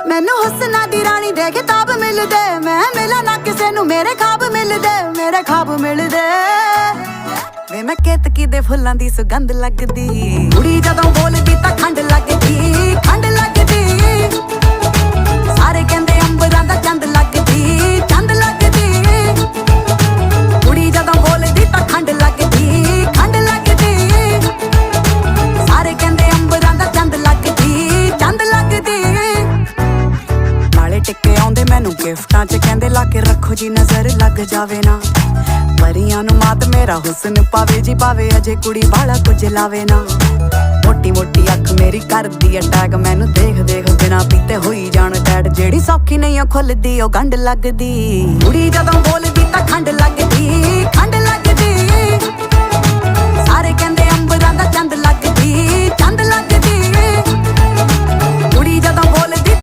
ਮੈਨੂੰ ਹੁਸਨਾ ਦੀ ਰਾਣੀ ਦੇ ਖਿਤਾਬ ਮਿਲਦੇ, ਮੈਂ ਮਿਲਾਂ ਨਾ ਕਿਸੇ ਨੂੰ ਮੇਰੇ ਖਾਬ ਮਿਲਦੇ, ਮੇਰੇ ਖਾਬ ਮਿਲਦੇ। ਵੇ ਮੈਂ ਕੇਤਕੀ ਦੇ ਫੁੱਲਾਂ ਦੀ ਸੁਗੰਧ ਲੱਗਦੀ, ਕੁੜੀ ਜਦੋਂ ਬੋਲਦੀ ਤਾਂ ਖੰਡ ਲੱਗਦੀ, ਖੰਡ ਲੱਗਦੀ। ਸਾਰੇ ਕਹਿੰਦੇ ਅੰਬਰਾਂ ਦਾ ਚੰਦ ਲੱਗਦੀ, ਚੰਦ ਲੱਗਦੀ। ਕੁੜੀ ਜਦੋਂ ਬੋਲਦੀ ਤਾਂ ਖੰਡ ਲੱਗਦੀ, ਖੰਡ ਲੱਗਦੀ। ਸਾਰੇ ਕਹਿੰਦੇ ਅੰਬਰਾਂ ਦਾ ਚੰਦ ਲੱਗਦੀ, ਚੰਦ ਲੱਗਦੀ। ਨਾਲੇ ਟਿੱਕੇ ਆਉਂਦੇ ਮੈਨੂੰ ਗਿਫਟਾਂ 'ਚ, ਕਹਿੰਦੇ ਲਾ ਕੇ ਰੱਖੋ ਜੀ ਨਜ਼ਰ ਲੱਗ ਜਾਵੇ ਨਾ। ਪਰੀਆਂ ਨੂੰ ਮਾਤ ਮੇਰਾ ਹੁਸਨ ਪਾਵੇ ਜੀ ਪਾਵੇ, ਅਜੇ ਕੁੜੀ ਬਾਲਾ ਕੁਝ ਲਾਵੇ ਨਾ। ਮੋਟੀ ਮੋਟੀ ਅੱਖ ਮੇਰੀ ਕਰਦੀ ਅਟੈਕ, ਮੈਨੂੰ ਦੇਖ ਦੇਖ ਬਿਨਾ ਪੀਤੇ ਹੋਈ ਜਾਣ ਟੈਡ। ਜਿਹੜੀ ਸੌਖੀ ਨਹੀਂ ਉਹ ਖੁੱਲਦੀ ਉਹ ਗੰਢ ਲੱਗਦੀ, ਕੁੜੀ ਜਦੋਂ ਬੋਲਦੀ ਤਾਂ ਖੰਡ ਲੱਗਦੀ, ਖੰਡ ਲੱਗਦੀ। ਸਾਰੇ ਕਹਿੰਦੇ